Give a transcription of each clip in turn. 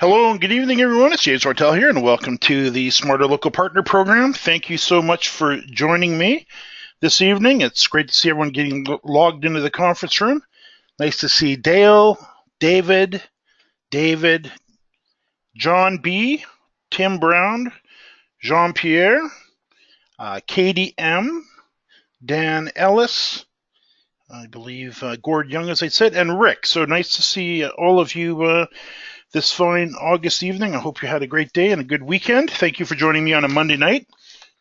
Hello and good evening, everyone. It's James Martell here, and welcome to the Smarter Local Partner Program. Thank you so much for joining me this evening. It's great to see everyone getting logged into the conference room. Nice to see Dale, David, John B., Tim Brown, Jean-Pierre, Katie M., Dan Ellis, I believe Gord Young, as I said, and Rick. So nice to see all of you this fine August evening. I hope you had a great day and a good weekend. Thank you for joining me on a Monday night.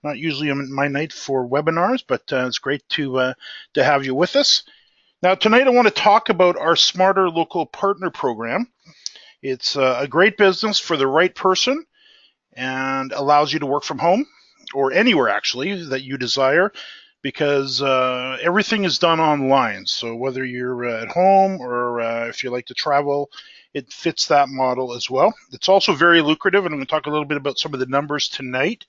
Not usually my night for webinars, but it's great to have you with us. Now, tonight I want to talk about our Smarter Local Partner Program. It's a great business for the right person and allows you to work from home or anywhere, actually, that you desire, because everything is done online. So whether you're at home or if you like to travel, it fits that model as well. It's also very lucrative, and I'm going to talk a little bit about some of the numbers tonight.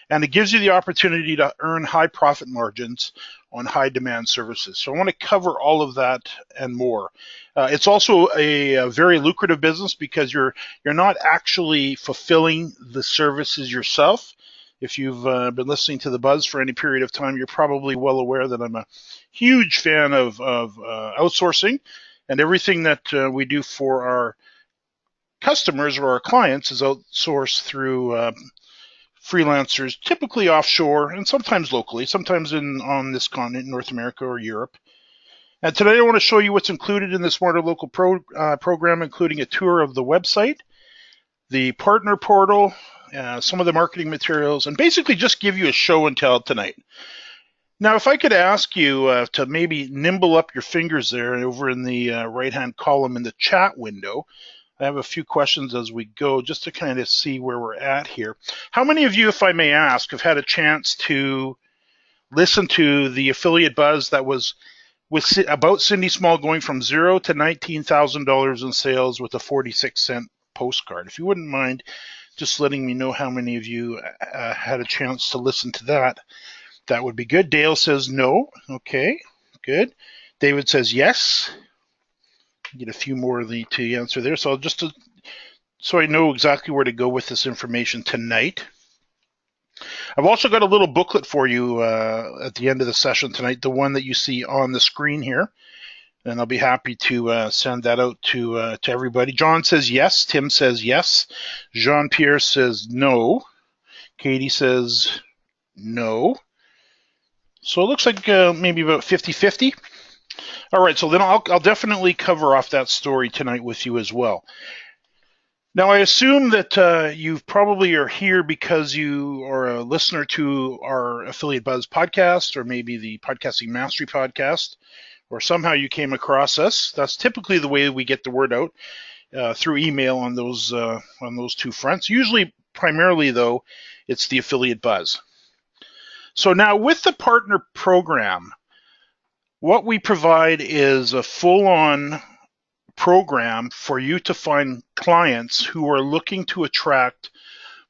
And it gives you the opportunity to earn high profit margins on high demand services. So I want to cover all of that and more. It's also a very lucrative business because you're not actually fulfilling the services yourself. If you've been listening to The Buzz for any period of time, you're probably well aware that I'm a huge fan of outsourcing, and everything that we do for our customers or our clients is outsourced through freelancers, typically offshore and sometimes locally, sometimes on this continent, North America or Europe. And today I want to show you what's included in the Smarter Local program, including a tour of the website, the partner portal, some of the marketing materials, and basically just give you a show and tell tonight. Now, if I could ask you to maybe nimble up your fingers there over in the right-hand column in the chat window. I have a few questions as we go just to kind of see where we're at here. How many of you, if I may ask, have had a chance to listen to the affiliate buzz that was about Cindy Small going from $0 to $19,000 in sales with a 46-cent postcard? If you wouldn't mind just letting me know how many of you had a chance to listen to that, that would be good. Dale says no. Okay, good. David says yes. Get a few more to answer there. So so I know exactly where to go with this information tonight. I've also got a little booklet for you at the end of the session tonight, the one that you see on the screen here. And I'll be happy to send that out to everybody. John says yes. Tim says yes. Jean-Pierre says no. Katie says no. So it looks like maybe about 50-50. All right, so then I'll definitely cover off that story tonight with you as well. Now, I assume that you probably are here because you are a listener to our Affiliate Buzz podcast, or maybe the Podcasting Mastery podcast, or somehow you came across us. That's typically the way we get the word out, through email on those two fronts. Usually, primarily though, it's the Affiliate Buzz. So now with the partner program, what we provide is a full-on program for you to find clients who are looking to attract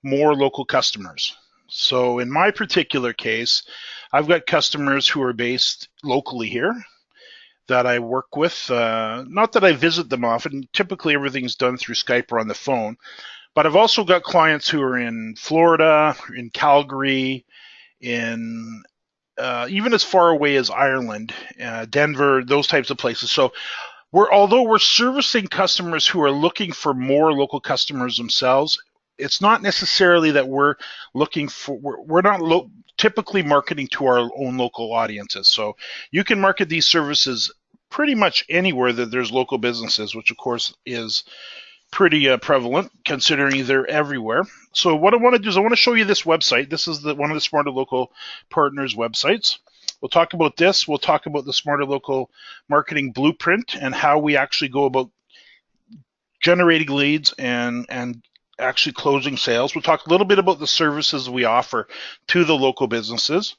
more local customers. So in my particular case, I've got customers who are based locally here that I work with. Not that I visit them often. Typically everything's done through Skype or on the phone. But I've also got clients who are in Florida, in Calgary, in even as far away as Ireland, Denver, those types of places. So although we're servicing customers who are looking for more local customers themselves, it's not necessarily that we're not typically marketing to our own local audiences. So you can market these services pretty much anywhere that there's local businesses, which of course is pretty prevalent considering they're everywhere. So what I want to do is I want to show you this website. This is one of the Smarter Local Partners websites. We'll talk about this. We'll talk about the Smarter Local Marketing Blueprint and how we actually go about generating leads and actually closing sales. We'll talk a little bit about the services we offer to the local businesses.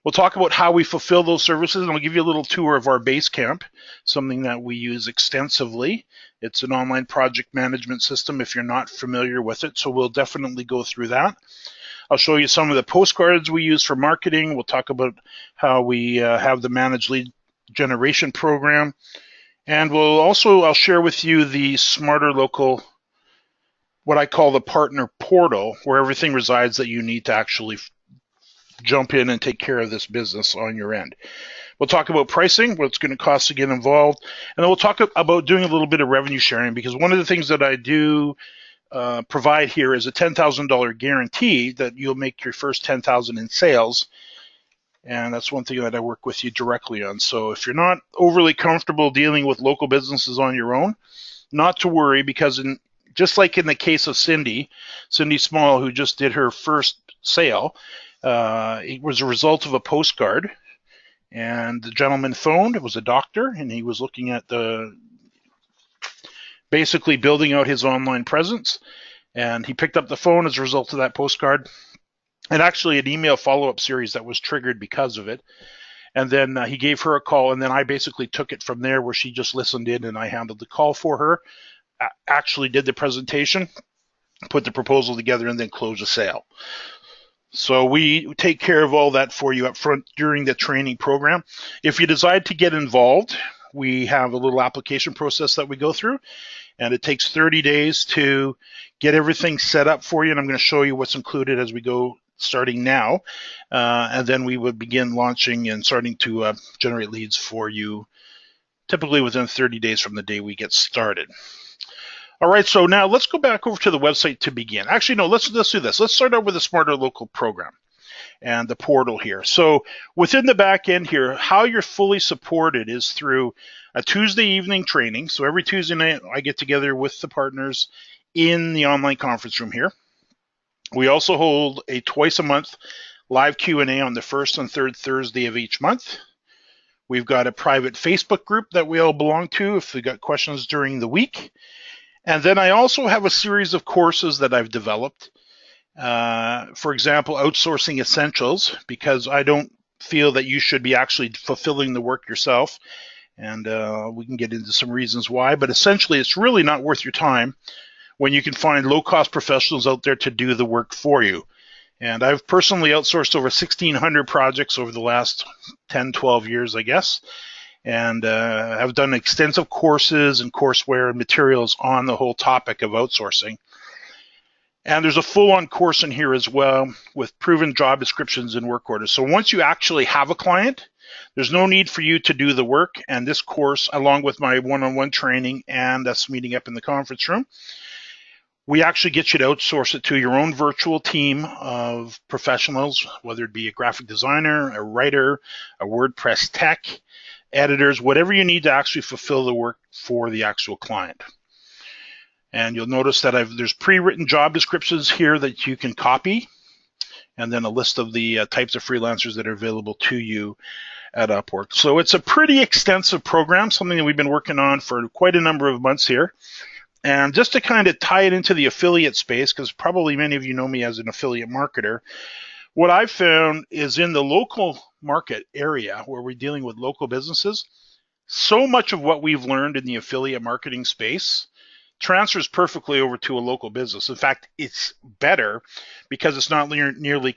We'll talk about how we fulfill those services, and I'll give you a little tour of our base camp, something that we use extensively. It's an online project management system if you're not familiar with it, so we'll definitely go through that. I'll show you some of the postcards we use for marketing. We'll talk about how we have the managed lead generation program. And I'll share with you the Smarter Local what I call the partner portal, where everything resides that you need to actually jump in and take care of this business on your end. We'll talk about pricing, what it's going to cost to get involved, and then we'll talk about doing a little bit of revenue sharing, because one of the things that I do provide here is a $10,000 guarantee that you'll make your first $10,000 in sales. And that's one thing that I work with you directly on. So if you're not overly comfortable dealing with local businesses on your own, not to worry, because just like in the case of Cindy Small, who just did her first sale, it was a result of a postcard. And the gentleman phoned. It was a doctor, and he was looking at basically building out his online presence. And he picked up the phone as a result of that postcard, and actually an email follow-up series that was triggered because of it. And then he gave her a call, and then I basically took it from there, where she just listened in and I handled the call for her, actually did the presentation, put the proposal together, and then closed the sale. So we take care of all that for you up front during the training program. If you decide to get involved, we have a little application process that we go through, and it takes 30 days to get everything set up for you, and I'm going to show you what's included as we go starting now, and then we would begin launching and starting to generate leads for you, typically within 30 days from the day we get started. All right, so now let's go back over to the website to begin. Actually, no, let's do this. Let's start out with the SmarterLocal program and the portal here. So within the back end here, how you're fully supported is through a Tuesday evening training. So every Tuesday night, I get together with the partners in the online conference room here. We also hold a twice a month live Q&A on the first and third Thursday of each month. We've got a private Facebook group that we all belong to if we got questions during the week. And then I also have a series of courses that I've developed. For example, Outsourcing Essentials, because I don't feel that you should be actually fulfilling the work yourself. And we can get into some reasons why. But essentially, it's really not worth your time when you can find low-cost professionals out there to do the work for you. And I've personally outsourced over 1,600 projects over the last 10, 12 years, I guess. And I've done extensive courses and courseware and materials on the whole topic of outsourcing. And there's a full-on course in here as well with proven job descriptions and work orders. So once you actually have a client, there's no need for you to do the work. And this course, along with my one-on-one training and us meeting up in the conference room, we actually get you to outsource it to your own virtual team of professionals, whether it be a graphic designer, a writer, a WordPress tech, editors, whatever you need to actually fulfill the work for the actual client. And you'll notice that there's pre-written job descriptions here that you can copy, and then a list of the types of freelancers that are available to you at Upwork. So it's a pretty extensive program, something that we've been working on for quite a number of months here. And just to kind of tie it into the affiliate space, because probably many of you know me as an affiliate marketer, what I've found is in the local market area where we're dealing with local businesses, so much of what we've learned in the affiliate marketing space transfers perfectly over to a local business. In fact, it's better because it's not nearly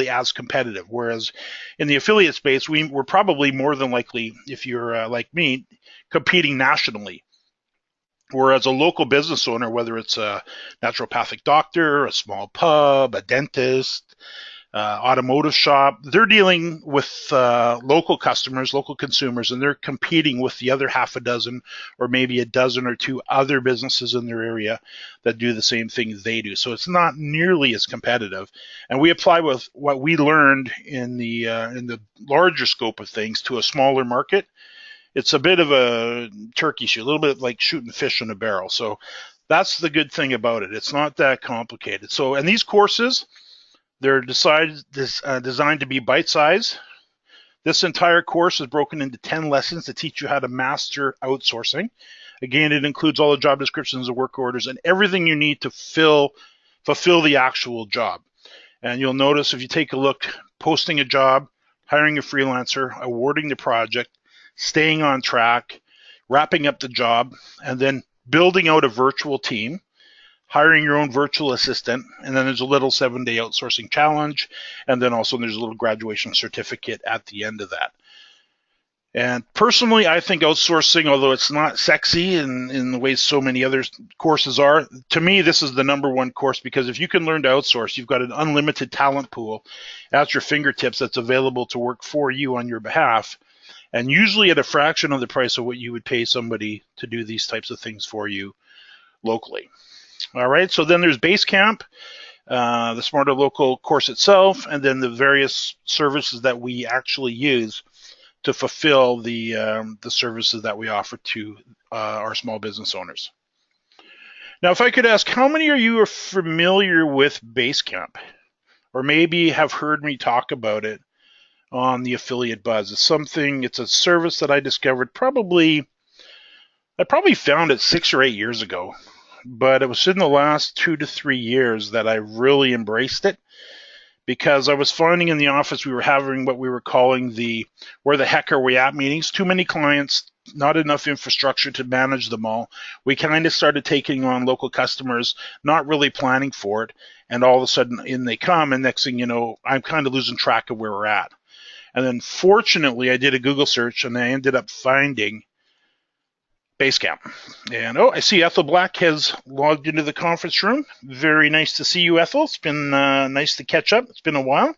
as competitive. Whereas in the affiliate space, we're probably more than likely, if you're like me, competing nationally. Whereas a local business owner, whether it's a naturopathic doctor, a small pub, a dentist, automotive shop, they're dealing with local customers, local consumers, and they're competing with the other half a dozen or maybe a dozen or two other businesses in their area that do the same thing they do. So it's not nearly as competitive. And we apply with what we learned in the larger scope of things to a smaller market. It's a bit of a turkey shoot, a little bit like shooting fish in a barrel. So that's the good thing about it. It's not that complicated. So, and these courses, they're designed to be bite-sized. This entire course is broken into 10 lessons to teach you how to master outsourcing. Again, it includes all the job descriptions and work orders and everything you need to fulfill the actual job. And you'll notice if you take a look, posting a job, hiring a freelancer, awarding the project, staying on track, wrapping up the job, and then building out a virtual team, hiring your own virtual assistant, and then there's a little 7-day outsourcing challenge, and then also there's a little graduation certificate at the end of that. And personally, I think outsourcing, although it's not sexy in the way so many other courses are, to me, this is the number one course, because if you can learn to outsource, you've got an unlimited talent pool at your fingertips that's available to work for you on your behalf, and usually at a fraction of the price of what you would pay somebody to do these types of things for you locally. All right, so then there's Basecamp, the SmarterLocal course itself, and then the various services that we actually use to fulfill the services that we offer to our small business owners. Now, if I could ask, how many of you are familiar with Basecamp, or maybe have heard me talk about it on the Affiliate Buzz? It's a service that I discovered I probably found it 6 or 8 years ago, but it was in the last 2 to 3 years that I really embraced it, because I was finding in the office we were having what we were calling the "where the heck are we at" meetings. Too many clients, not enough infrastructure to manage them all. We kind of started taking on local customers, not really planning for it, and all of a sudden in they come, and next thing you know, I'm kind of losing track of where we're at. And then fortunately, I did a Google search, and I ended up finding Basecamp. And I see Ethel Black has logged into the conference room. Very nice to see you, Ethel. It's been nice to catch up. It's been a while.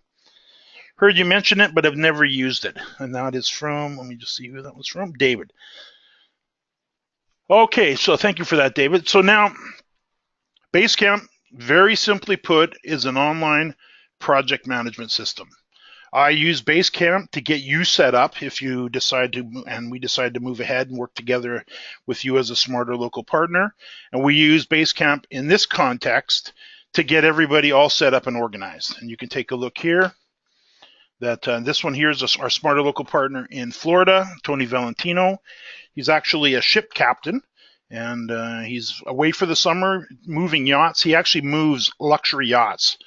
Heard you mention it, but I've never used it. And that is from, let me just see who that was from, David. Okay, so thank you for that, David. So now, Basecamp, very simply put, is an online project management system. I use Basecamp to get you set up if you decide to, and we decide to move ahead and work together with you as a SmarterLocal partner. And we use Basecamp in this context to get everybody all set up and organized. And you can take a look here. That this one here is our SmarterLocal partner in Florida, Tony Valentino. He's actually a ship captain, and he's away for the summer moving yachts. He actually moves luxury yachts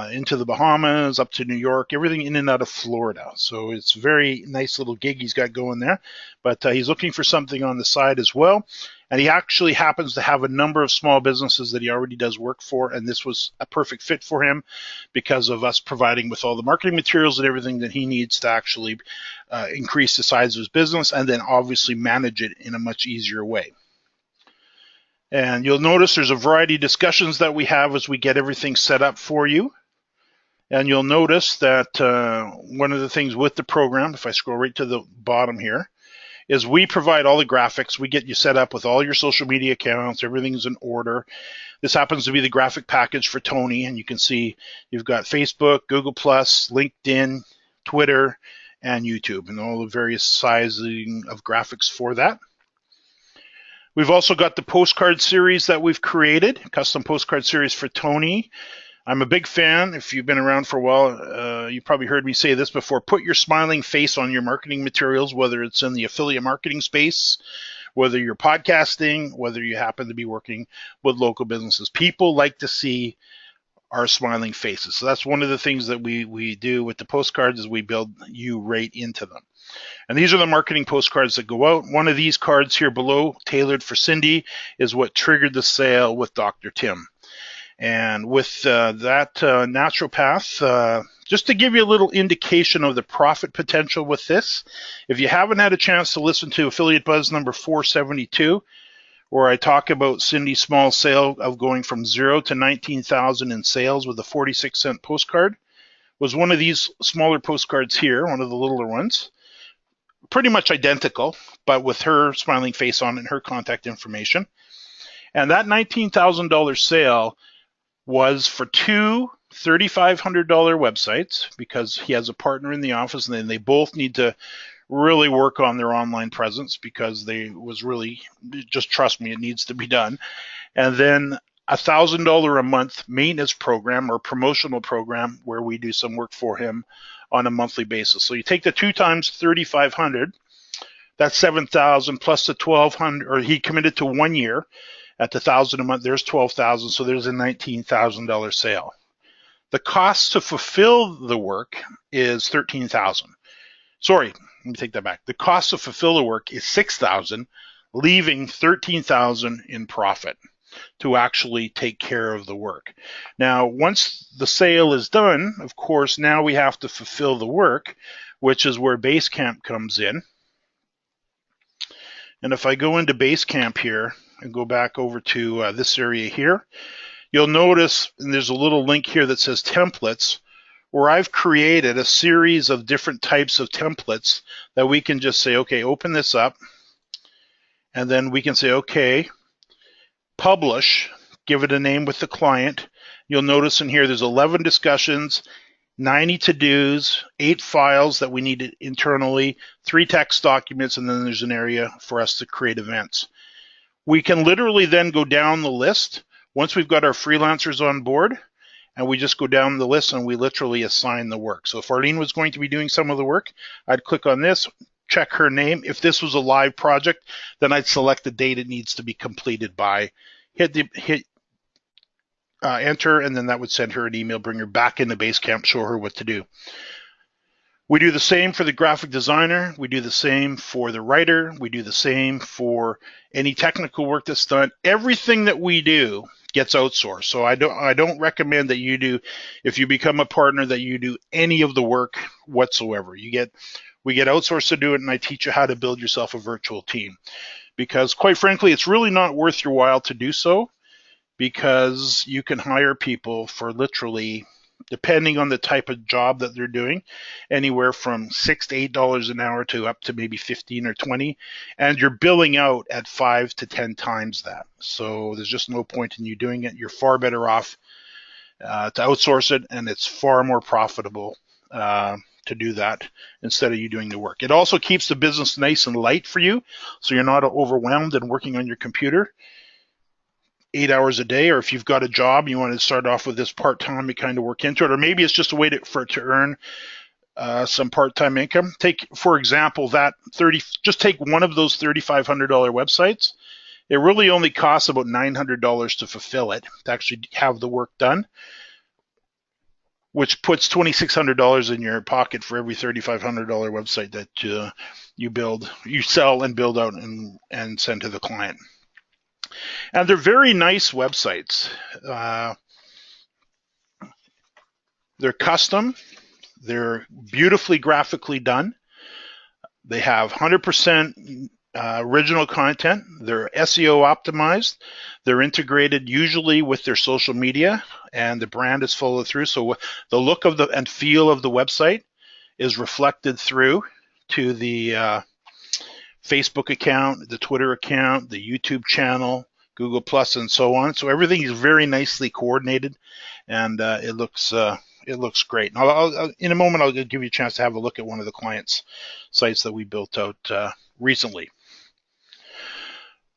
into the Bahamas, up to New York, everything in and out of Florida. So it's a very nice little gig he's got going there. But he's looking for something on the side as well. And he actually happens to have a number of small businesses that he already does work for. And this was a perfect fit for him because of us providing with all the marketing materials and everything that he needs to actually increase the size of his business, and then obviously manage it in a much easier way. And you'll notice there's a variety of discussions that we have as we get everything set up for you. And you'll notice that one of the things with the program, if I scroll right to the bottom here, is we provide all the graphics. We get you set up with all your social media accounts. Everything's in order. This happens to be the graphic package for Tony. And you can see you've got Facebook, Google+, LinkedIn, Twitter, and YouTube, and all the various sizing of graphics for that. We've also got the postcard series that we've created, custom postcard series for Tony. I'm a big fan. If you've been around for a while, you probably heard me say this before. Put your smiling face on your marketing materials, whether it's in the affiliate marketing space, whether you're podcasting, whether you happen to be working with local businesses. People like to see our smiling faces. So that's one of the things that we do with the postcards, is we build you right into them. And these are the marketing postcards that go out. One of these cards here below, tailored for Cindy, is what triggered the sale with Dr. Tim. And with that naturopath, just to give you a little indication of the profit potential with this, if you haven't had a chance to listen to Affiliate Buzz number 472, where I talk about Cindy's small sale of going from 0 to 19,000 in sales with a 46-cent postcard, was one of these smaller postcards here, one of the littler ones. Pretty much identical, but with her smiling face on it and her contact information. And that $19,000 sale was for two $3,500 websites, because he has a partner in the office, and then they both need to really work on their online presence, because just trust me, it needs to be done. And then $1,000 a month maintenance program or promotional program where we do some work for him on a monthly basis. So you take the 2 times 3,500, that's 7,000 plus the 1,200, or he committed to 1 year at the 1,000 a month. There's 12,000, so there's a $19,000 sale. The cost to fulfill the work is 13,000. Sorry, let me take that back. The cost to fulfill the work is 6,000, leaving 13,000 in profit to actually take care of the work. Now, once the sale is done, of course, now we have to fulfill the work, which is where Basecamp comes in. And if I go into Basecamp here and go back over to this area here, you'll notice and there's a little link here that says templates, where I've created a series of different types of templates that we can just say, okay, open this up. And then we can say, okay, publish, give it a name with the client. You'll notice in here there's 11 discussions, 90 to-dos, 8 files that we need internally, 3 text documents, and then there's an area for us to create events. We can literally then go down the list once we've got our freelancers on board, and we just go down the list and we literally assign the work. So if Arlene was going to be doing some of the work, I'd click on this, check her name. If this was a live project, then I'd select the date it needs to be completed by, hit enter, and then that would send her an email, bring her back into Basecamp, show her what to do. We do the same for the graphic designer. We do the same for the writer. We do the same for any technical work that's done. Everything that we do gets outsourced. So I don't recommend that you do, if you become a partner, that you do any of the work whatsoever. We get outsourced to do it, and I teach you how to build yourself a virtual team. Because quite frankly, it's really not worth your while to do so, because you can hire people for literally, depending on the type of job that they're doing, anywhere from $6 to $8 an hour to up to maybe 15 or 20, and you're billing out at 5 to 10 times that. So there's just no point in you doing it. You're far better off to outsource it, and it's far more profitable to do that instead of you doing the work. It also keeps the business nice and light for you, so you're not overwhelmed and working on your computer 8 hours a day. Or if you've got a job, you want to start off with this part-time, you kind of work into it, or maybe it's just a way for it to earn some part-time income. Take, for example, just take one of those $3,500 websites. It really only costs about $900 to fulfill it, to actually have the work done, which puts $2,600 in your pocket for every $3,500 website that you sell and build out and send to the client. And they're very nice websites. They're custom. They're beautifully graphically done. They have 100% original content. They're SEO optimized. They're integrated usually with their social media, and the brand is followed through. So the look of and feel of the website is reflected through to the Facebook account, the Twitter account, the YouTube channel, Google Plus, and so on. So everything is very nicely coordinated, and it looks great. And in a moment, I'll give you a chance to have a look at one of the clients' sites that we built out recently.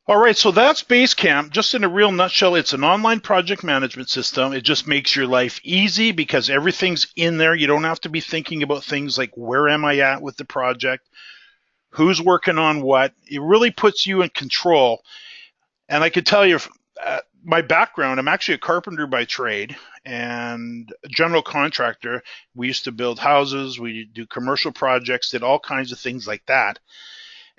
All right, so that's Basecamp. Just in a real nutshell, it's an online project management system. It just makes your life easy because everything's in there. You don't have to be thinking about things like, where am I at with the project? Who's working on what? It really puts you in control. And I can tell you, my background, I'm actually a carpenter by trade and a general contractor. We used to build houses, we do commercial projects, did all kinds of things like that.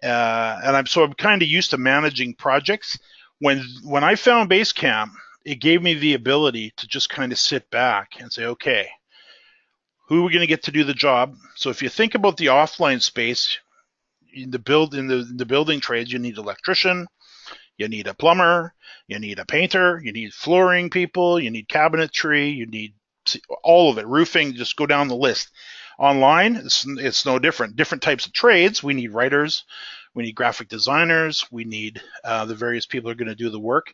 And I'm kind of used to managing projects. When I found Basecamp, it gave me the ability to just kind of sit back and say, okay, who are we going to get to do the job? So if you think about the offline space, in the building trades, you need an electrician, you need a plumber, you need a painter, you need flooring people, you need cabinetry, you need all of it, roofing, just go down the list. Online, it's no different. Different types of trades. We need writers, we need graphic designers, we need the various people who are going to do the work.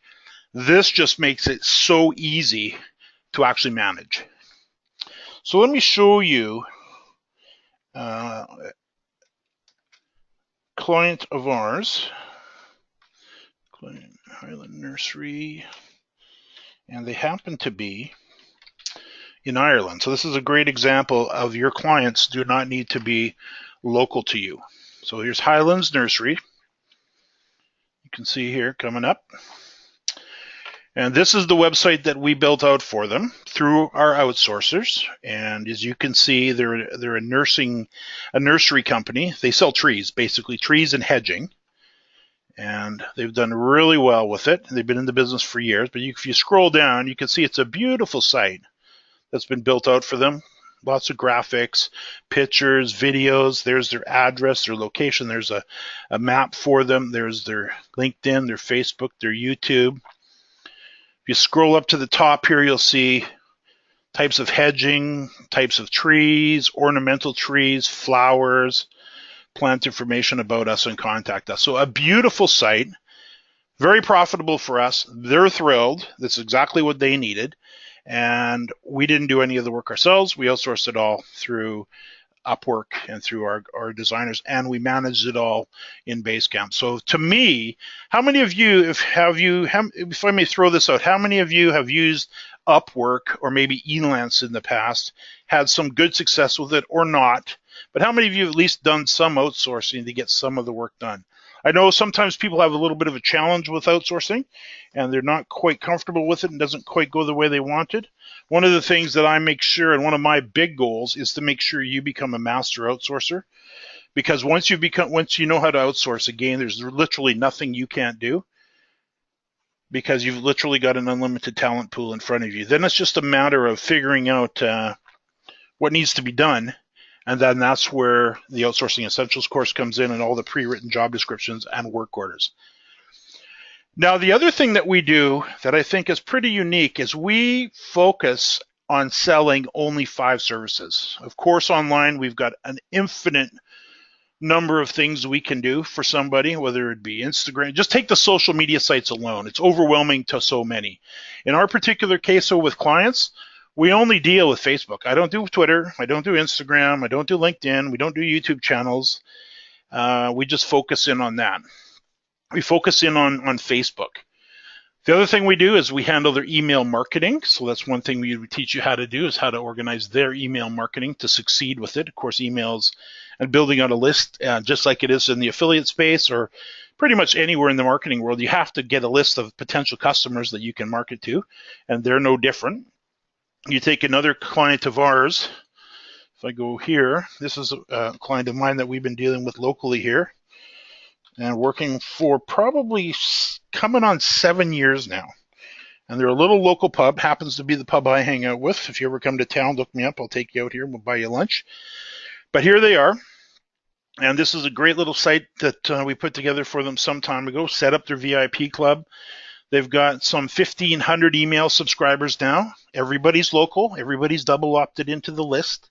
This just makes it so easy to actually manage. So let me show you client of ours, Highland Nursery, and they happen to be in Ireland. So this is a great example of your clients do not need to be local to you. So here's Highlands Nursery. You can see here coming up. And this is the website that we built out for them through our outsourcers. And as you can see, they're a nursery company. They sell trees, basically trees and hedging. And they've done really well with it. They've been in the business for years. But if you scroll down, you can see it's a beautiful site that's been built out for them. Lots of graphics, pictures, videos. There's their address, their location. There's a map for them. There's their LinkedIn, their Facebook, their YouTube. If you scroll up to the top here, you'll see types of hedging, types of trees, ornamental trees, flowers, plant information about us, and contact us. So a beautiful site, very profitable for us. They're thrilled. That's exactly what they needed. And we didn't do any of the work ourselves. We outsourced it all through Upwork and through our designers, and we managed it all in Basecamp. So to me, how many of you, if I may throw this out, how many of you have used Upwork or maybe Elance in the past, had some good success with it or not? But how many of you have at least done some outsourcing to get some of the work done? I know sometimes people have a little bit of a challenge with outsourcing and they're not quite comfortable with it and doesn't quite go the way they wanted. One of the things that I make sure, and one of my big goals, is to make sure you become a master outsourcer, because once you know how to outsource, again, there's literally nothing you can't do, because you've literally got an unlimited talent pool in front of you. Then it's just a matter of figuring out what needs to be done. And then that's where the Outsourcing Essentials course comes in and all the pre-written job descriptions and work orders. Now, the other thing that we do that I think is pretty unique is we focus on selling only 5 services. Of course, online, we've got an infinite number of things we can do for somebody, whether it be Instagram. Just take the social media sites alone. It's overwhelming to so many. In our particular case, so with clients, we only deal with Facebook. I don't do Twitter. I don't do Instagram. I don't do LinkedIn. We don't do YouTube channels. We just focus in on that. We focus in on Facebook. The other thing we do is we handle their email marketing. So that's one thing we teach you how to do, is how to organize their email marketing to succeed with it. Of course, emails and building out a list, just like it is in the affiliate space or pretty much anywhere in the marketing world, you have to get a list of potential customers that you can market to, and they're no different. You take another client of ours. If I go here, this is a client of mine that we've been dealing with locally here and working for probably coming on 7 years now. And they're a little local pub, happens to be the pub I hang out with. If you ever come to town, look me up. I'll take you out here. We'll buy you lunch. But here they are. And this is a great little site that we put together for them some time ago, set up their VIP club. They've got some 1,500 email subscribers now. Everybody's local. Everybody's double opted into the list.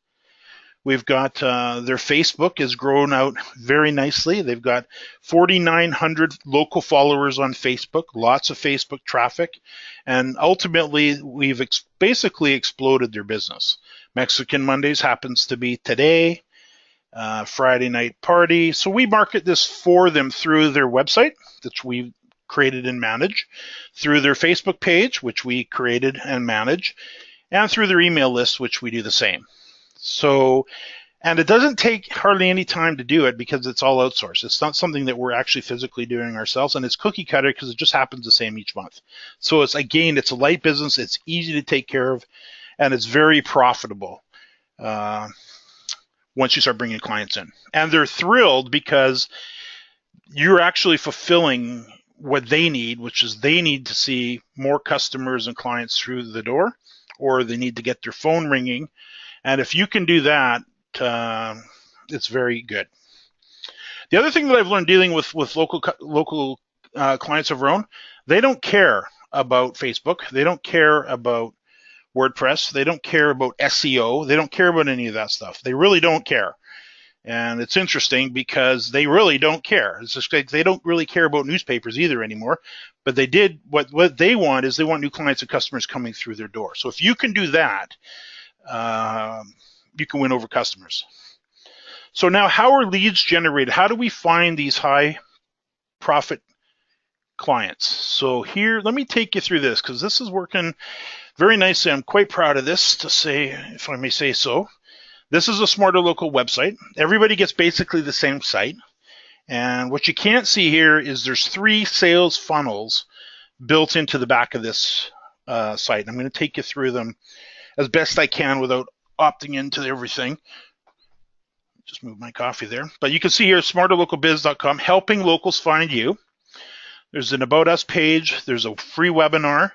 We've got their Facebook has grown out very nicely. They've got 4,900 local followers on Facebook, lots of Facebook traffic. And ultimately, we've basically exploded their business. Mexican Mondays happens to be today, Friday night party. So we market this for them through their website, which we created and manage, through their Facebook page, which we created and manage, and through their email list, which we do the same. So, and it doesn't take hardly any time to do it because it's all outsourced. It's not something that we're actually physically doing ourselves, and it's cookie cutter because it just happens the same each month. So it's, again, it's a light business. It's easy to take care of, and it's very profitable once you start bringing clients in. And they're thrilled because you're actually fulfilling what they need, which is they need to see more customers and clients through the door, or they need to get their phone ringing. And if you can do that, it's very good. The other thing that I've learned dealing with local clients of our own, they don't care about Facebook. They don't care about WordPress. They don't care about SEO. They don't care about any of that stuff. They really don't care. And it's interesting because they really don't care. It's just like they don't really care about newspapers either anymore. But they did what they want is they want new clients and customers coming through their door. So if you can do that, you can win over customers. So now, how are leads generated? How do we find these high profit clients? So here, let me take you through this because this is working very nicely. I'm quite proud of this, to say, if I may say so. This is a SmarterLocal website. Everybody gets basically the same site. And what you can't see here is there's 3 sales funnels built into the back of this site. I'm going to take you through them as best I can without opting into everything. Just move my coffee there. But you can see here, smarterlocalbiz.com, helping locals find you. There's an About Us page. There's a free webinar.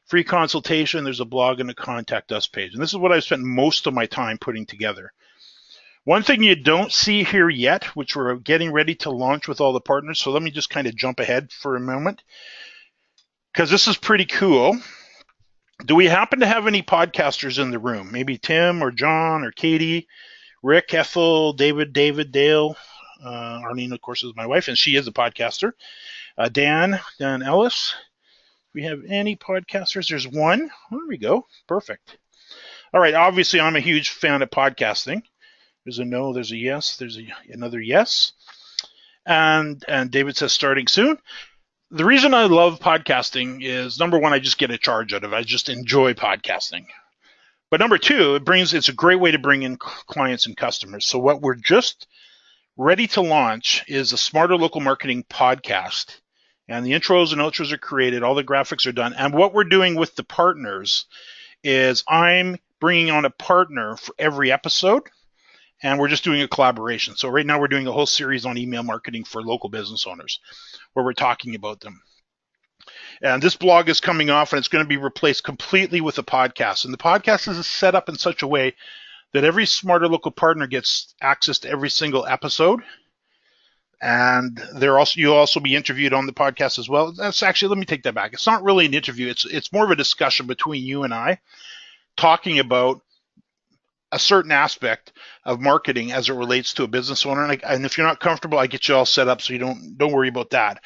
free consultation, there's a blog and a contact us page. And this is what I've spent most of my time putting together. One thing you don't see here yet, which we're getting ready to launch with all the partners, so let me just kind of jump ahead for a moment, because this is pretty cool. Do we happen to have any podcasters in the room? Maybe Tim or John or Katie, Rick, Ethel, David, Dale. Arlene, of course, is my wife, and she is a podcaster. Dan Ellis. We have any podcasters? There's one. There we go. Perfect. All right. Obviously, I'm a huge fan of podcasting. There's a no. There's a yes. There's another yes. And David says starting soon. The reason I love podcasting is, number one, I just get a charge out of it. I just enjoy podcasting. But number two, it's a great way to bring in clients and customers. So what we're just ready to launch is a Smarter Local Marketing podcast. And the intros and outros are created. All the graphics are done. And what we're doing with the partners is I'm bringing on a partner for every episode. And we're just doing a collaboration. So right now we're doing a whole series on email marketing for local business owners, where we're talking about them. And this blog is coming off, and it's going to be replaced completely with a podcast. And the podcast is set up in such a way that every Smarter Local partner gets access to every single episode. And you'll also be interviewed on the podcast as well. That's actually, let me take that back. It's not really an interview. It's more of a discussion between you and I, talking about a certain aspect of marketing as it relates to a business owner. And if you're not comfortable, I get you all set up so you don't worry about that.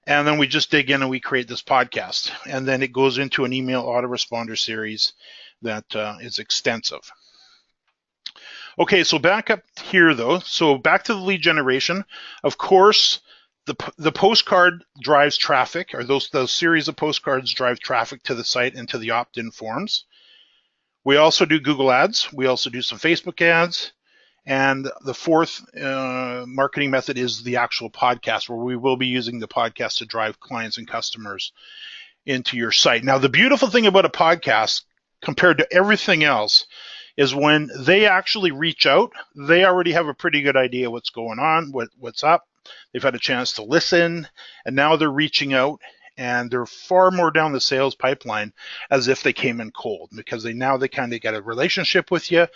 And then we just dig in and we create this podcast. And then it goes into an email autoresponder series that is extensive. Okay, so back up here though. So back to the lead generation. Of course, the postcard drives traffic, or those series of postcards drive traffic to the site and to the opt-in forms. We also do Google ads. We also do some Facebook ads. And the fourth marketing method is the actual podcast, where we will be using the podcast to drive clients and customers into your site. Now, the beautiful thing about a podcast compared to everything else is when they actually reach out, they already have a pretty good idea what's going on, what's up. They've had a chance to listen, and now they're reaching out. And they're far more down the sales pipeline as if they came in cold, because they kind of get a relationship with you.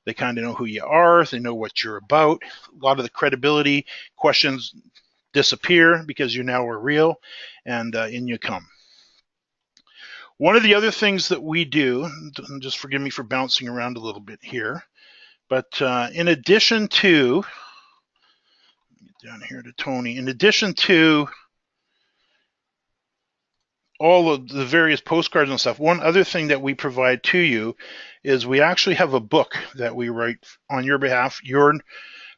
They kind of know who you are. They know what you're about. A lot of the credibility questions disappear because you now are real, and in you come. One of the other things that we do, just forgive me for bouncing around a little bit here, but in addition to, down here to Tony, in addition to all of the various postcards and stuff, one other thing that we provide to you is we actually have a book that we write on your behalf, your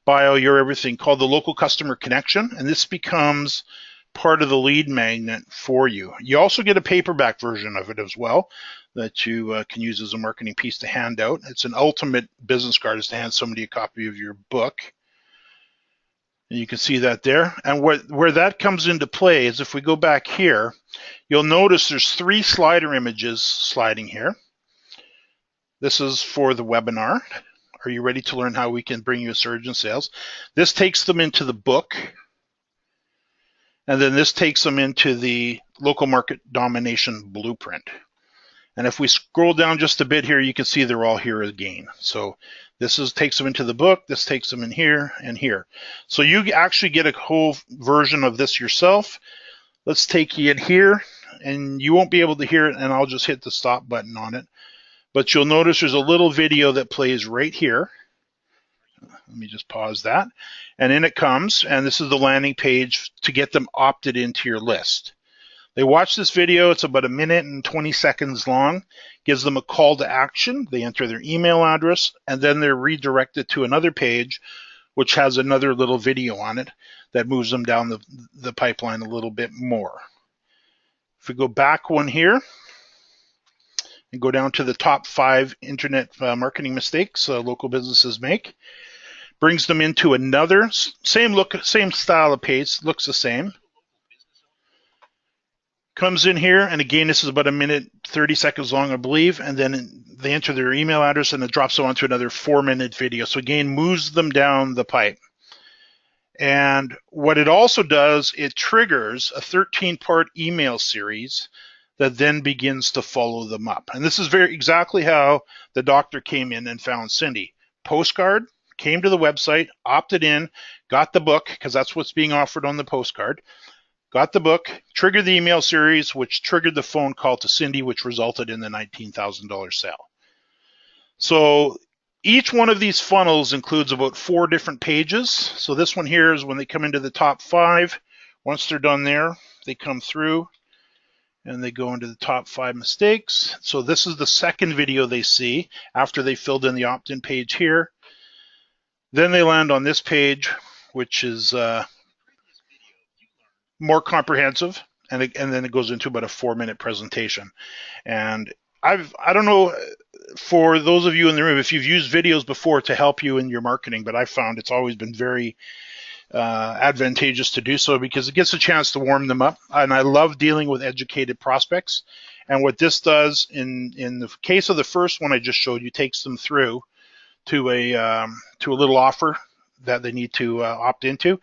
bio, your everything, called The Local Customer Connection. And this becomes part of the lead magnet for you. You also get a paperback version of it as well that you can use as a marketing piece to hand out. It's an ultimate business card, is to hand somebody a copy of your book. And you can see that there. And where that comes into play is if we go back here, you'll notice there's 3 slider images sliding here. This is for the webinar. Are you ready to learn how we can bring you a surge in sales? This takes them into the book. And then this takes them into the local market domination blueprint. And if we scroll down just a bit here, you can see they're all here again. So this takes them into the book, this takes them in here and here. So you actually get a whole version of this yourself. Let's take you in here, and you won't be able to hear it, and I'll just hit the stop button on it. But you'll notice there's a little video that plays right here. Let me just pause that. And in it comes, and this is the landing page to get them opted into your list. They watch this video. It's about 1 minute and 20 seconds long. Gives them a call to action. They enter their email address, and then they're redirected to another page, which has another little video on it that moves them down the pipeline a little bit more. If we go back one here and go down to the top 5 internet marketing mistakes local businesses make, brings them into another same style of page, looks the same. Comes in here, and again, this is about 1 minute, 30 seconds long, I believe, and then they enter their email address, and it drops them onto another 4-minute video. So again, moves them down the pipe. And what it also does, it triggers a 13-part email series that then begins to follow them up. And this is exactly how the doctor came in and found Cindy. Postcard, came to the website, opted in, got the book, because that's what's being offered on the postcard, got the book, triggered the email series, which triggered the phone call to Cindy, which resulted in the $19,000 sale. So each one of these funnels includes about 4 different pages. So this one here is when they come into the top 5. Once they're done there, they come through and they go into the top 5 mistakes. So this is the second video they see after they filled in the opt-in page here. Then they land on this page, which is more comprehensive, and then it goes into about a 4-minute presentation. And I don't know, for those of you in the room, if you've used videos before to help you in your marketing, but I found it's always been very advantageous to do so because it gets a chance to warm them up. And I love dealing with educated prospects. And what this does in the case of the first one I just showed you, takes them through to a little offer that they need to opt into.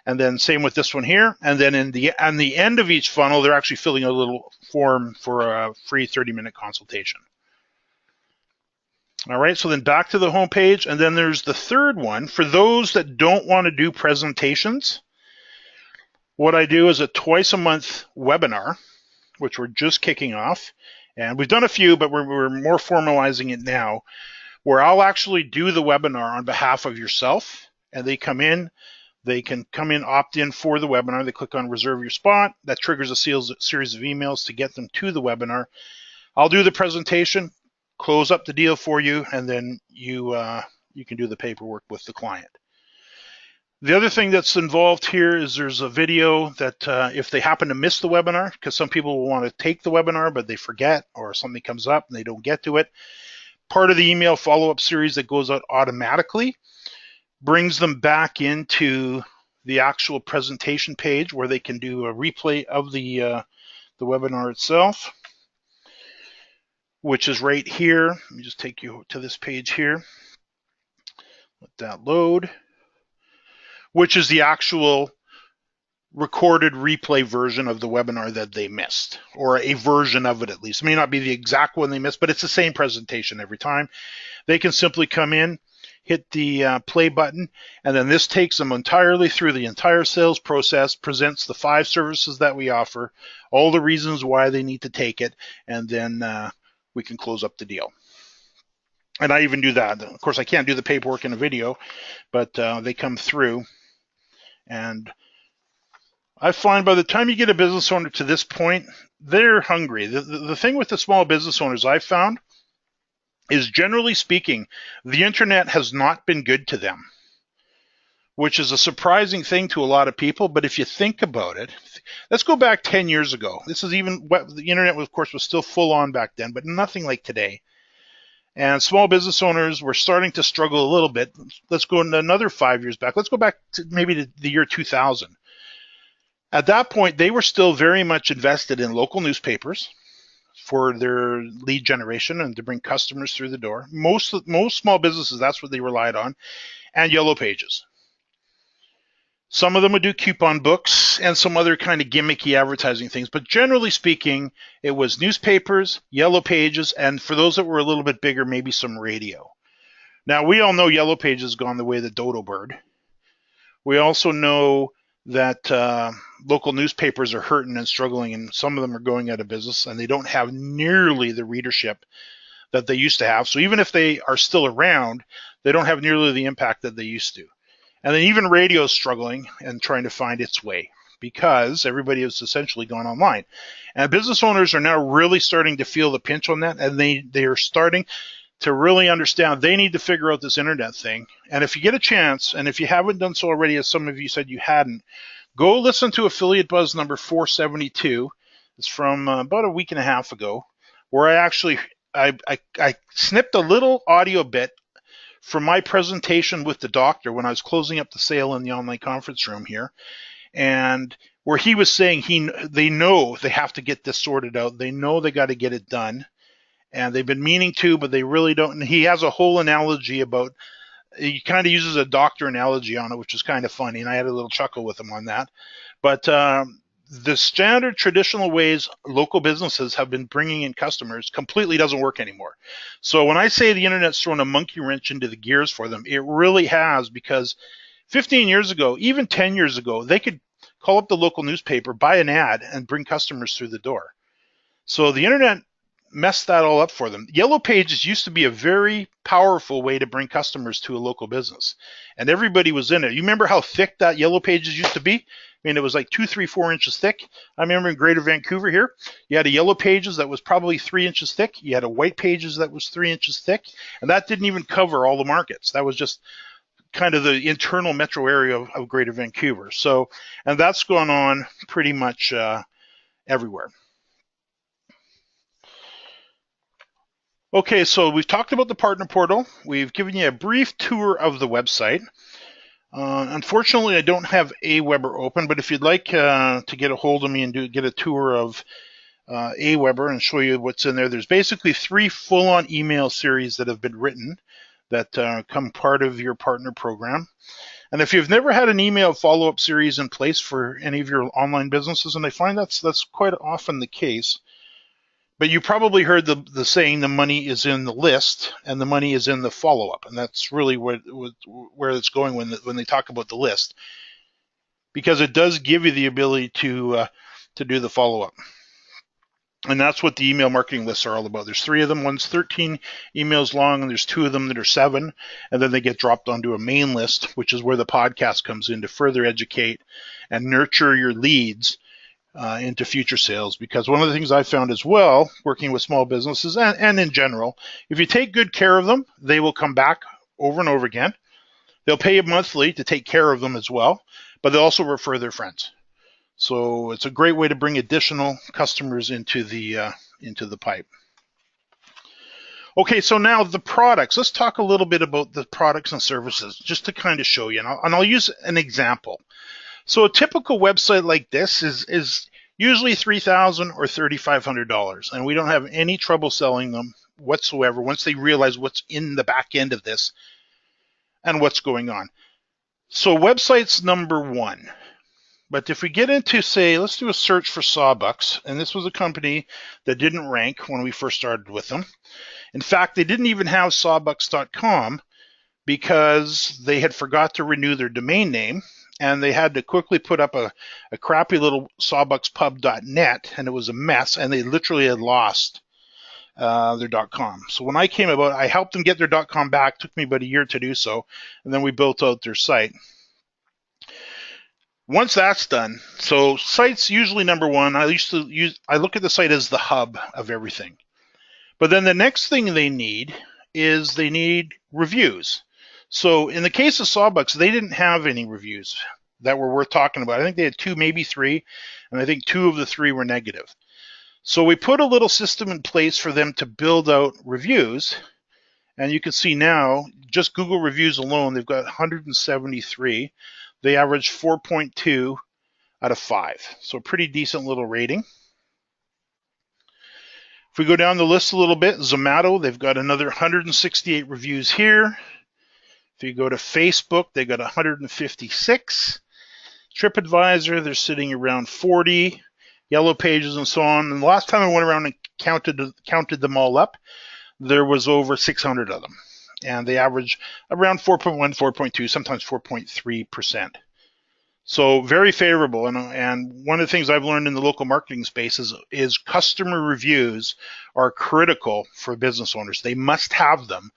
And then same with this one here. And then on the end of each funnel, they're actually filling a little form for a free 30-minute consultation. All right, so then back to the home page, and then there's the third one. For those that don't want to do presentations, what I do is a twice-a-month webinar, which we're just kicking off. And we've done a few, but we're more formalizing it now, where I'll actually do the webinar on behalf of yourself, and they come in. They can come in, opt in for the webinar. They click on reserve your spot. That triggers a series of emails to get them to the webinar. I'll do the presentation, close up the deal for you, and then you can do the paperwork with the client. The other thing that's involved here is there's a video that if they happen to miss the webinar, because some people will want to take the webinar, but they forget, or something comes up and they don't get to it, part of the email follow-up series that goes out automatically brings them back into the actual presentation page where they can do a replay of the webinar itself, which is right here. Let me just take you to this page here. Let that load, which is the actual recorded replay version of the webinar that they missed, or a version of it at least. It may not be the exact one they missed, but it's the same presentation every time. They can simply come in, hit the play button, and then this takes them entirely through the entire sales process, presents the 5 services that we offer, all the reasons why they need to take it, and then we can close up the deal. And I even do that. Of course, I can't do the paperwork in a video, but they come through. And I find by the time you get a business owner to this point, they're hungry. The thing with the small business owners I've found is, generally speaking, the internet has not been good to them, which is a surprising thing to a lot of people. But if you think about it, let's go back 10 years ago. This is even, the internet, of course, was still full on back then, but nothing like today. And small business owners were starting to struggle a little bit. Let's go another 5 years back. Let's go back to maybe the year 2000. At that point, they were still very much invested in local newspapers for their lead generation and to bring customers through the door. Most small businesses, that's what they relied on, and yellow pages. Some of them would do coupon books and some other kind of gimmicky advertising things, but generally speaking, it was newspapers, yellow pages, and for those that were a little bit bigger, maybe some radio. Now, we all know yellow pages has gone the way of the dodo bird. We also know that local newspapers are hurting and struggling, and some of them are going out of business, and they don't have nearly the readership that they used to have. So even if they are still around, they don't have nearly the impact that they used to. And then even radio is struggling and trying to find its way because everybody has essentially gone online. And business owners are now really starting to feel the pinch on that, and they are starting to really understand they need to figure out this internet thing. And if you get a chance, and if you haven't done so already, as some of you said you hadn't, go listen to Affiliate Buzz number 472. It's from about a week and a half ago, where I actually I snipped a little audio bit from my presentation with the doctor when I was closing up the sale in the online conference room here, and where he was saying they know they have to get this sorted out. They know they got to get it done, and they've been meaning to, but they really don't. And he has a whole analogy about, he kind of uses a doctor analogy on it, which is kind of funny, and I had a little chuckle with him on that. But the standard traditional ways local businesses have been bringing in customers completely doesn't work anymore. So when I say the internet's thrown a monkey wrench into the gears for them, it really has, because 15 years ago, even 10 years ago, they could call up the local newspaper, buy an ad, and bring customers through the door. So the internet messed that all up for them. Yellow Pages used to be a very powerful way to bring customers to a local business, and everybody was in it. You remember how thick that Yellow Pages used to be? I mean, it was like 2, 3, 4 inches thick. I remember in Greater Vancouver here, you had a Yellow Pages that was probably 3 inches thick. You had a White Pages that was 3 inches thick, and that didn't even cover all the markets. That was just kind of the internal metro area of Greater Vancouver. So, and that's gone on pretty much everywhere. Okay, so we've talked about the partner portal. We've given you a brief tour of the website. Unfortunately, I don't have Aweber open, but if you'd like to get a hold of me and get a tour of Aweber and show you what's in there, there's basically 3 full-on email series that have been written that come part of your partner program. And if you've never had an email follow-up series in place for any of your online businesses, and I find that's quite often the case, but you probably heard the saying, the money is in the list and the money is in the follow-up. And that's really where it's going when they talk about the list, because it does give you the ability to do the follow-up. And that's what the email marketing lists are all about. There's 3 of them. One's 13 emails long, and there's 2 of them that are 7. And then they get dropped onto a main list, which is where the podcast comes in to further educate and nurture your leads into future sales. Because one of the things I found as well, working with small businesses and in general, if you take good care of them, they will come back over and over again. They'll pay you monthly to take care of them as well, but they'll also refer their friends. So it's a great way to bring additional customers into the pipe. Okay, so now the products. Let's talk a little bit about the products and services, just to kind of show you. And I'll use an example. So a typical website like this is usually $3,000 or $3,500, and we don't have any trouble selling them whatsoever once they realize what's in the back end of this and what's going on. So website's number 1. But if we get into, say, let's do a search for Sawbucks, and this was a company that didn't rank when we first started with them. In fact, they didn't even have sawbucks.com because they had forgot to renew their domain name, and they had to quickly put up a crappy little sawbuckspub.net, and it was a mess, and they literally had lost their .com. So when I came about, I helped them get their .com back. It took me about a year to do so, and then we built out their site. Once that's done, so site's usually number 1. I look at the site as the hub of everything. But then the next thing they need reviews. So in the case of Sawbucks, they didn't have any reviews that were worth talking about. I think they had 2, maybe 3, and I think 2 of the 3 were negative. So we put a little system in place for them to build out reviews, and you can see now, just Google reviews alone, they've got 173. They average 4.2 out of 5. So a pretty decent little rating. If we go down the list a little bit, Zomato, they've got another 168 reviews here. If you go to Facebook, they got 156. TripAdvisor, they're sitting around 40. Yellow Pages and so on. And the last time I went around and counted them all up, there was over 600 of them. And they average around 4.1, 4.2, sometimes 4.3%. So very favorable. And one of the things I've learned in the local marketing space is customer reviews are critical for business owners. They must have them,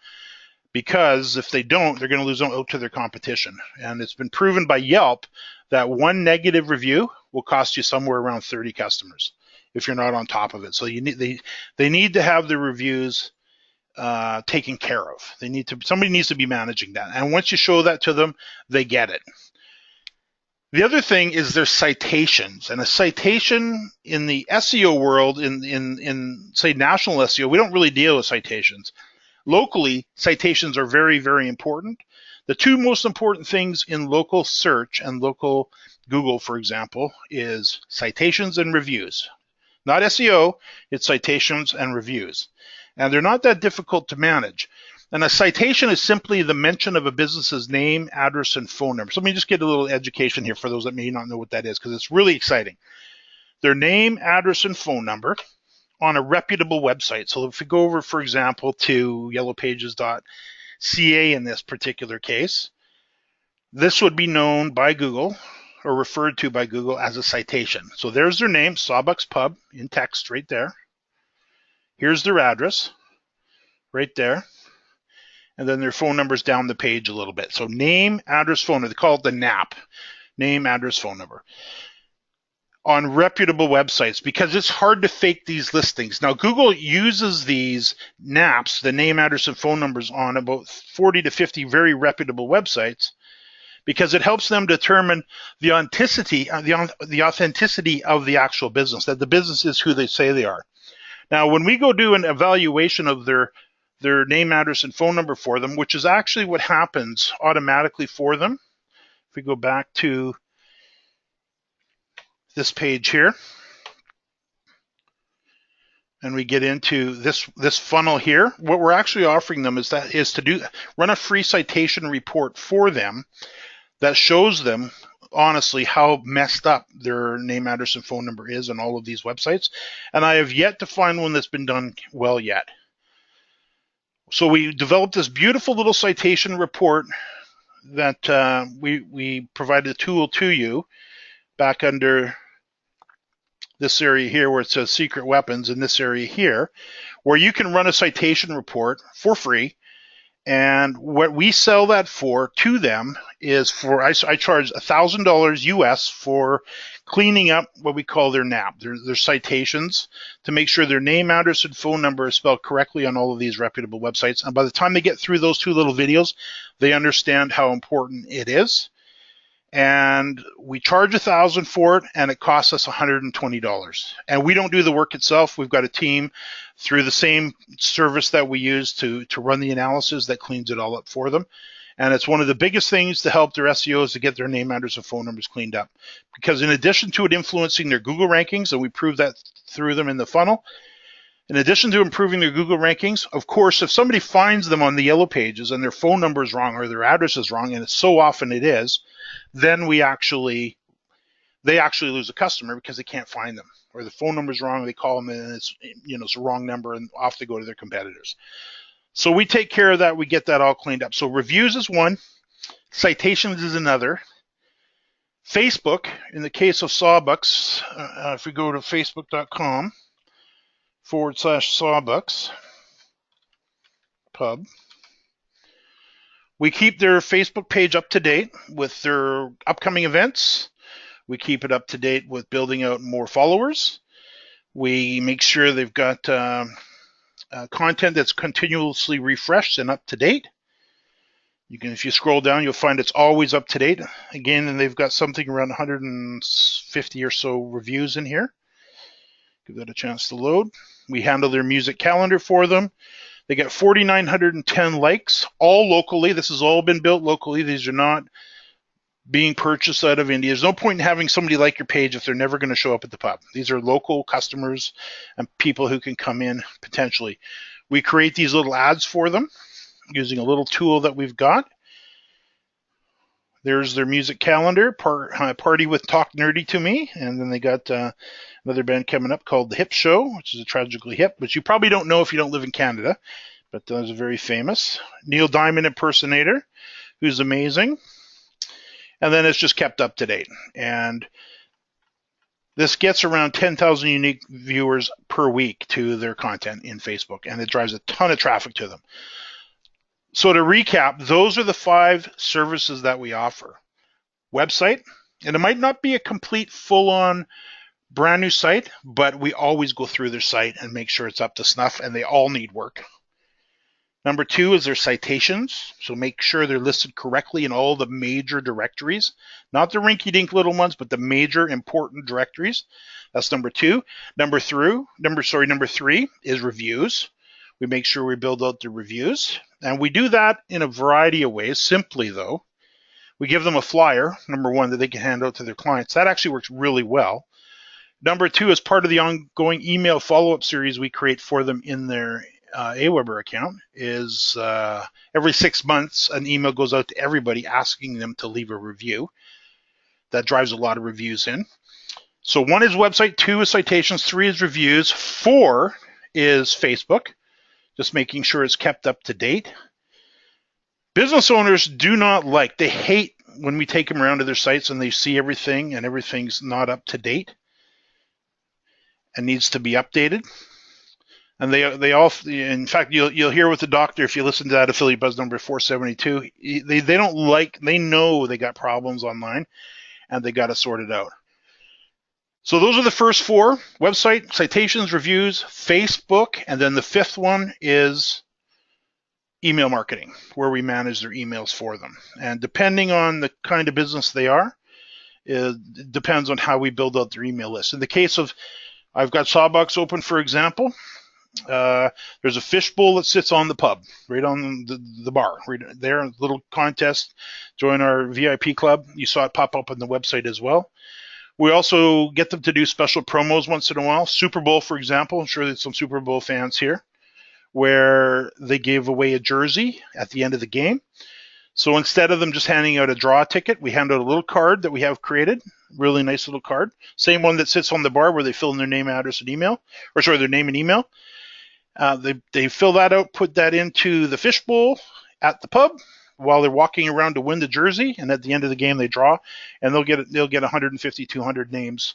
because if they don't, they're going to lose out to their competition. And it's been proven by Yelp that 1 negative review will cost you somewhere around 30 customers if you're not on top of it. So they need to have the reviews taken care of. Somebody needs to be managing that. And once you show that to them, they get it. The other thing is their citations. And a citation in the SEO world, in say national SEO, we don't really deal with citations. Locally, citations are very, very important. The 2 most important things in local search and local Google, for example, is citations and reviews. Not SEO, it's citations and reviews. And they're not that difficult to manage. And a citation is simply the mention of a business's name, address, and phone number. So let me just get a little education here for those that may not know what that is, because it's really exciting. their name, address, and phone number on a reputable website. So if we go over, for example, to yellowpages.ca in this particular case, this would be known by Google or referred to by Google as a citation. So there's their name, Sawbucks Pub, in text right there. Here's their address right there. And then their phone number's down the page a little bit. So name, address, phone number. They call it the NAP, name, address, phone number, on reputable websites, because it's hard to fake these listings. Now, Google uses these NAPs, the name, address, and phone numbers, on about 40 to 50 very reputable websites, because it helps them determine the authenticity of the actual business, that the business is who they say they are. Now, when we go do an evaluation of their name, address, and phone number for them, which is actually what happens automatically for them. If we go back to this page here, and we get into this funnel here, what we're actually offering them is to run a free citation report for them that shows them honestly how messed up their name, address, and phone number is on all of these websites. And I have yet to find one that's been done well yet. So we developed this beautiful little citation report that we provided a tool to you back under this area here where it says secret weapons, in this area here, where you can run a citation report for free. And what we sell that for to them is I charge $1,000 US for cleaning up what we call their NAP, their citations, to make sure their name, address, and phone number is spelled correctly on all of these reputable websites. And by the time they get through those two little videos, they understand how important it is. And we charge $1,000 for it, and it costs us $120. And we don't do the work itself. We've got a team through the same service that we use to run the analysis that cleans it all up for them. And it's one of the biggest things to help their SEOs to get their name, address, and phone numbers cleaned up. Because in addition to it influencing their Google rankings, and we prove that through them in the funnel, in addition to improving their Google rankings, of course, if somebody finds them on the yellow pages and their phone number is wrong or their address is wrong, and it's so often it is, then they actually lose a customer because they can't find them, or the phone number is wrong. They call them and it's the wrong number, and off they go to their competitors. So we take care of that. We get that all cleaned up. So reviews is one, citations is another. Facebook, in the case of Sawbucks, if we go to facebook.com/Sawbucks Pub. We keep their Facebook page up to date with their upcoming events. We keep it up to date with building out more followers. We make sure they've got content that's continuously refreshed and up to date. If you scroll down, you'll find it's always up to date. Again, and they've got something around 150 or so reviews in here. Give that a chance to load. We handle their music calendar for them. They get 4,910 likes, all locally. This has all been built locally. These are not being purchased out of India. There's no point in having somebody like your page if they're never going to show up at the pub. These are local customers and people who can come in potentially. We create these little ads for them using a little tool that we've got. There's their music calendar, Party with Talk Nerdy to Me, and then they got another band coming up called The Hip Show, which is a Tragically Hip, which you probably don't know if you don't live in Canada, but those are very famous. Neil Diamond impersonator, who's amazing. And then it's just kept up to date. And this gets around 10,000 unique viewers per week to their content in Facebook, and it drives a ton of traffic to them. So to recap, those are the 5 services that we offer. Website, and it might not be a complete full-on brand new site, but we always go through their site and make sure it's up to snuff, and they all need work. Number 2 is their citations, so make sure they're listed correctly in all the major directories, not the rinky-dink little ones, but the major important directories. That's number 2. Number 3 is reviews. We make sure we build out the reviews, and we do that in a variety of ways. Simply, though, we give them a flyer, number 1, that they can hand out to their clients. That actually works really well. Number 2 is part of the ongoing email follow-up series we create for them in their Aweber account. Is every 6 months an email goes out to everybody asking them to leave a review. That drives a lot of reviews in. So 1 is website, 2 is citations, 3 is reviews, 4 is Facebook, just making sure it's kept up to date. Business owners do not like, they hate when we take them around to their sites and they see everything and everything's not up to date and needs to be updated. And they all, in fact, you'll hear with the doctor if you listen to that affiliate buzz number 472. They don't like, they know they got problems online and they got to sort it out. So those are the first 4: website, citations, reviews, Facebook, and then the 5th one is email marketing, where we manage their emails for them. And depending on the kind of business they are, it depends on how we build out their email list. In the case of, I've got Sawbox open, for example. There's a fishbowl that sits on the pub, right on the bar, right there, little contest. Join our VIP club. You saw it pop up on the website as well. We also get them to do special promos once in a while. Super Bowl, for example. I'm sure there's some Super Bowl fans here, where they gave away a jersey at the end of the game. So instead of them just handing out a draw ticket, we hand out a little card that we have created. Really nice little card. Same one that sits on the bar where they fill in their name, address, and email. Or sorry, their name and email. They fill that out, put that into the fishbowl at the pub while they're walking around to win the jersey, and at the end of the game they draw, and they'll get 150, 200 names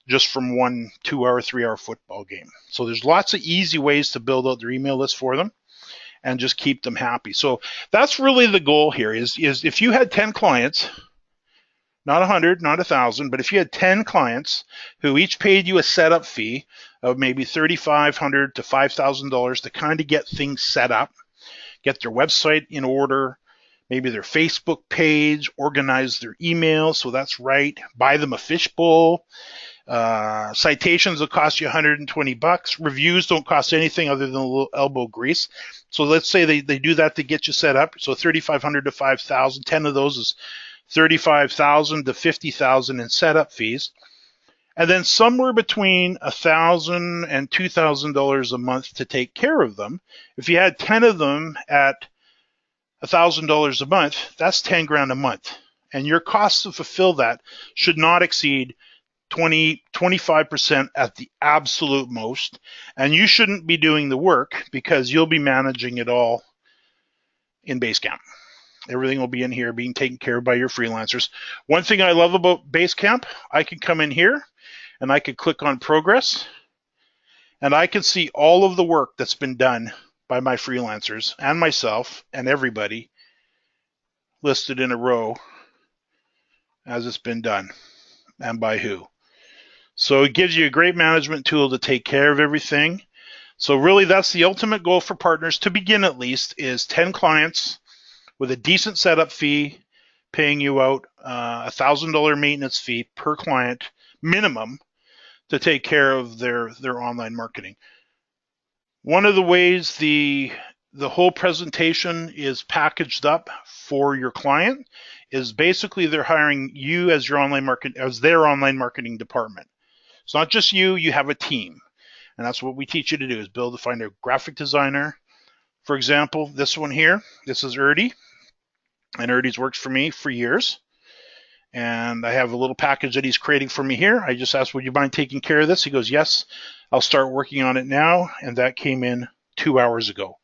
just from one 2-hour, 3-hour football game. So there's lots of easy ways to build out their email list for them and just keep them happy. So that's really the goal here is if you had 10 clients, not 100, not 1,000, but if you had 10 clients who each paid you a setup fee of maybe $3,500 to $5,000 to kind of get things set up, get their website in order, maybe their Facebook page, organize their email, so that's right, buy them a fishbowl. Citations will cost you $120. Reviews don't cost anything other than a little elbow grease. So let's say they do that to get you set up. So $3,500 to $5,000. 10 of those is $35,000 to $50,000 in setup fees. And then somewhere between $1,000 and $2,000 a month to take care of them. If you had 10 of them at $1,000 a month, that's 10 grand a month. And your cost to fulfill that should not exceed 25% at the absolute most. And you shouldn't be doing the work because you'll be managing it all in Basecamp. Everything will be in here being taken care of by your freelancers. One thing I love about Basecamp, I can come in here and I can click on progress and I can see all of the work that's been done by my freelancers and myself and everybody listed in a row as it's been done and by who. So it gives you a great management tool to take care of everything. So really that's the ultimate goal for partners, to begin at least, is 10 clients with a decent setup fee, paying you out $1,000 maintenance fee per client minimum to take care of their online marketing. One of the ways the whole presentation is packaged up for your client is basically they're hiring you as their online marketing department. It's not just you, you have a team. And that's what we teach you to do, is find a graphic designer. For example, this one here, this is Erdy. And Erdy's worked for me for years. And I have a little package that he's creating for me here. I just asked, would you mind taking care of this? He goes, yes, I'll start working on it now. And that came in 2 hours ago.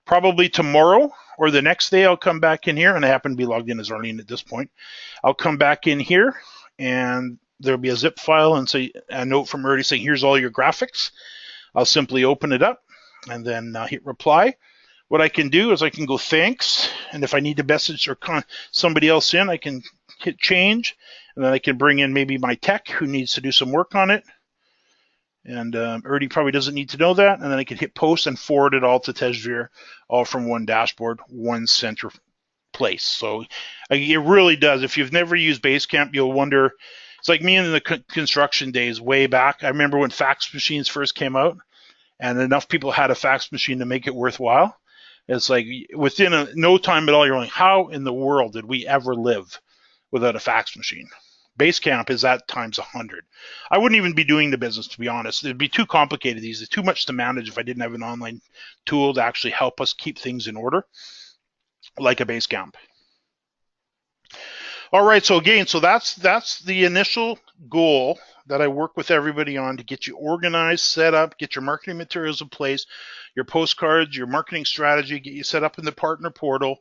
Probably tomorrow or the next day, I'll come back in here. And I happen to be logged in as Arlene at this point. I'll come back in here and there'll be a zip file and say a note from Erdy saying, here's all your graphics. I'll simply open it up and then hit reply. What I can do is I can go thanks, and if I need to message or somebody else in, I can hit change, and then I can bring in maybe my tech who needs to do some work on it. And Erdy probably doesn't need to know that, and then I can hit post and forward it all to Tejveer, all from one dashboard, one center place. So it really does. If you've never used Basecamp, you'll wonder. It's like me in the construction days way back. I remember when fax machines first came out, and enough people had a fax machine to make it worthwhile. It's like within no time at all, you're like, how in the world did we ever live without a fax machine? Basecamp is at times 100. I wouldn't even be doing the business, to be honest. It'd be too complicated. These are too much to manage if I didn't have an online tool to actually help us keep things in order, like a Basecamp. All right, so again, so that's the initial goal that I work with everybody on to get you organized, set up, get your marketing materials in place, your postcards, your marketing strategy, get you set up in the partner portal,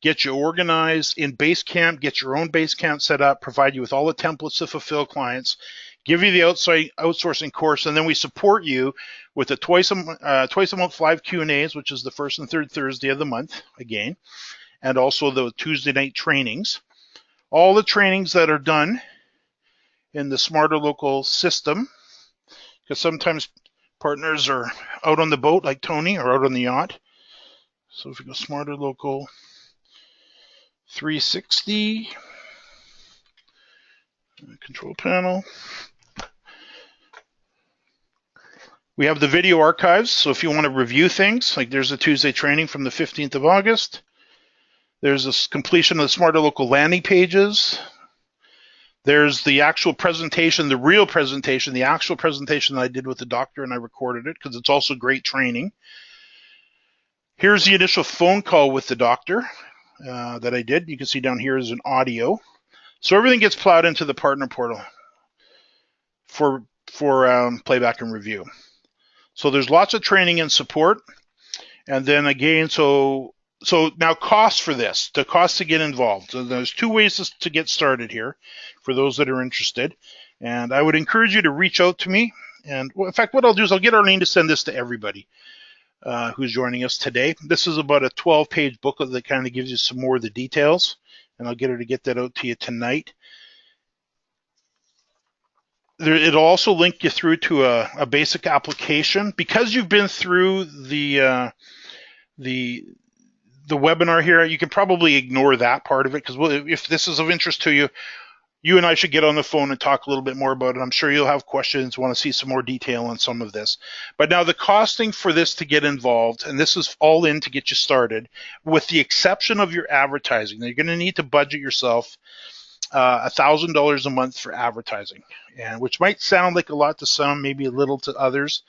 get you organized in Basecamp, get your own Basecamp set up, provide you with all the templates to fulfill clients, give you the outsourcing course, and then we support you with the twice a month live Q&As, which is the first and third Thursday of the month, again, and also the Tuesday night trainings. All the trainings that are done in the SmarterLocal system, because sometimes partners are out on the boat like Tony or out on the yacht. So if we go SmarterLocal 360, control panel. We have the video archives, so if you want to review things, like there's a Tuesday training from the 15th of August. There's a completion of the SmarterLocal landing pages. There's the actual presentation, the real presentation, the actual presentation that I did with the doctor, and I recorded it because it's also great training. Here's the initial phone call with the doctor that I did. You can see down here is an audio. So everything gets plowed into the partner portal for playback and review. So there's lots of training and support. And then again, so now costs for this, the cost to get involved. So there's two ways to get started here for those that are interested. And I would encourage you to reach out to me. And in fact, what I'll do is I'll get Arlene to send this to everybody who's joining us today. This is about a 12-page booklet that kind of gives you some more of the details. And I'll get her to get that out to you tonight. It'll also link you through to a basic application. Because you've been through the webinar here, you can probably ignore that part of it, because if this is of interest to you, you and I should get on the phone and talk a little bit more about it. I'm sure you'll have questions, want to see some more detail on some of this. But now the costing for this to get involved, and this is all in to get you started, with the exception of your advertising. Now you're going to need to budget yourself $1,000 a month for advertising, and which might sound like a lot to some, maybe a little to others,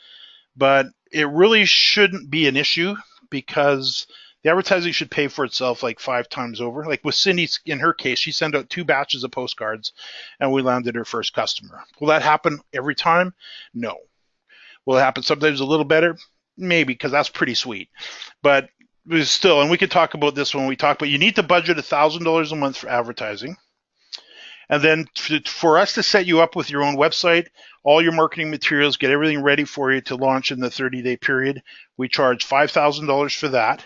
but it really shouldn't be an issue, because the advertising should pay for itself like 5 times over. Like with Cindy, in her case, she sent out 2 batches of postcards and we landed her first customer. Will that happen every time? No. Will it happen sometimes a little better? Maybe, because that's pretty sweet. But still, and we can talk about this when we talk, but you need to budget $1,000 a month for advertising. And then for us to set you up with your own website, all your marketing materials, get everything ready for you to launch in the 30-day period, we charge $5,000 for that.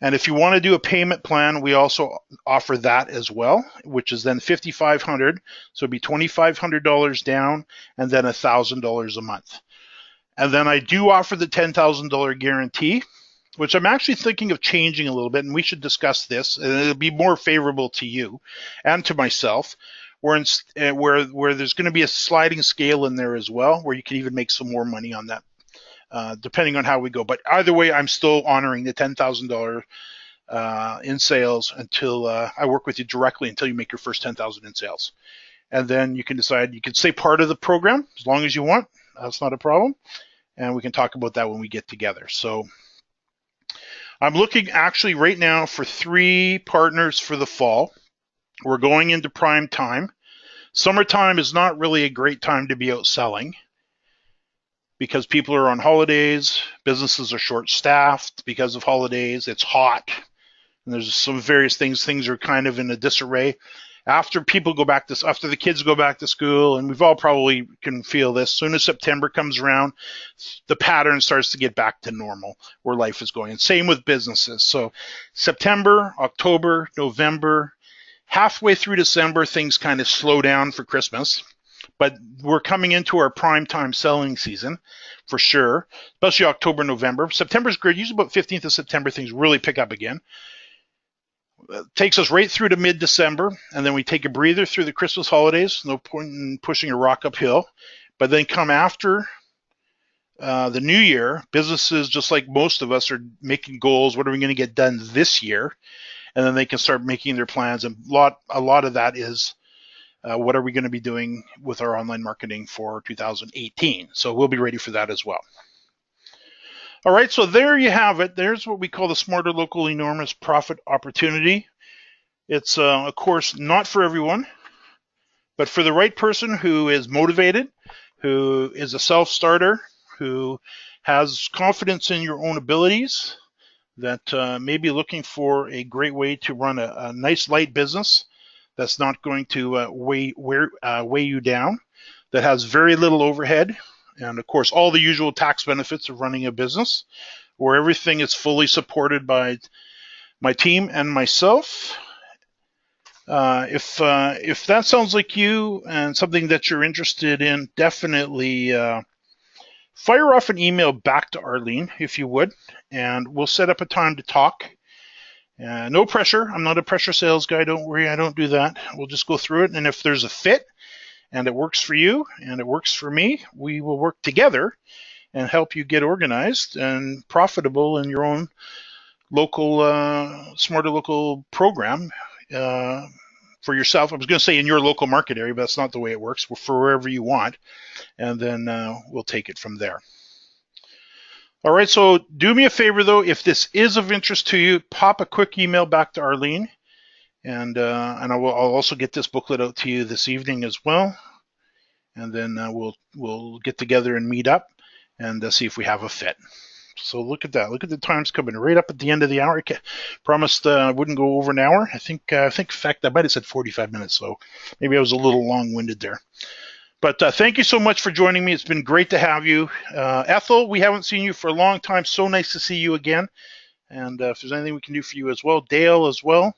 And if you want to do a payment plan, we also offer that as well, which is then $5,500. So it'd be $2,500 down and then $1,000 a month. And then I do offer the $10,000 guarantee, which I'm actually thinking of changing a little bit, and we should discuss this, and it'll be more favorable to you and to myself, where there's going to be a sliding scale in there as well, where you can even make some more money on that, depending on how we go. But either way, I'm still honoring the $10,000 in sales until I work with you directly until you make your first $10,000 in sales. And then you can decide, you can stay part of the program as long as you want. That's not a problem. And we can talk about that when we get together. So I'm looking actually right now for 3 partners for the fall. We're going into prime time. Summertime is not really a great time to be out selling because people are on holidays, businesses are short-staffed because of holidays, it's hot, and there's some various things. Things are kind of in a disarray. After the kids go back to school, and we've all probably can feel this, as soon as September comes around, the pattern starts to get back to normal where life is going. And same with businesses. So September, October, November, halfway through December, things kind of slow down for Christmas. But we're coming into our prime time selling season for sure, especially October, November. September's good. Usually about 15th of September, things really pick up again. Takes us right through to mid-December, and then we take a breather through the Christmas holidays. No point in pushing a rock uphill. But then come after the new year, businesses, just like most of us, are making goals. What are we going to get done this year? And then they can start making their plans. And a lot of that is what are we going to be doing with our online marketing for 2018. So we'll be ready for that as well. All right, so there you have it. There's what we call the SmarterLocal enormous profit opportunity. It's, of course, not for everyone, but for the right person who is motivated, who is a self-starter, who has confidence in your own abilities, that may be looking for a great way to run a nice light business that's not going to weigh you down, that has very little overhead, and of course all the usual tax benefits of running a business, where everything is fully supported by my team and myself. If that sounds like you and something that you're interested in, definitely fire off an email back to Arlene if you would, and we'll set up a time to talk. No pressure. I'm not a pressure sales guy. Don't worry. I don't do that. We'll just go through it. And if there's a fit and it works for you and it works for me, we will work together and help you get organized and profitable in your own local SmarterLocal program for yourself. I was going to say in your local market area, but that's not the way it works. We're for wherever you want, and then we'll take it from there. All right, so do me a favor, though. If this is of interest to you, pop a quick email back to Arlene, and I'll also get this booklet out to you this evening as well. And then we'll get together and meet up and see if we have a fit. So look at that. Look at the times coming right up at the end of the hour. I promised I wouldn't go over an hour. I think in fact, I might have said 45 minutes, so maybe I was a little long-winded there. But thank you so much for joining me. It's been great to have you. Ethel, we haven't seen you for a long time. So nice to see you again. And if there's anything we can do for you as well, Dale as well,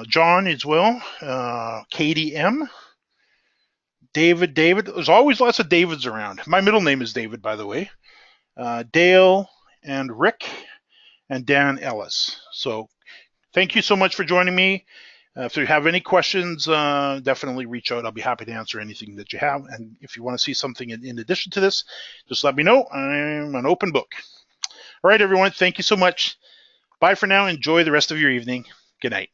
John as well, Katie M, David. There's always lots of Davids around. My middle name is David, by the way. Dale and Rick and Dan Ellis. So thank you so much for joining me. If you have any questions, definitely reach out. I'll be happy to answer anything that you have. And if you want to see something in addition to this, just let me know. I'm an open book. All right, everyone. Thank you so much. Bye for now. Enjoy the rest of your evening. Good night.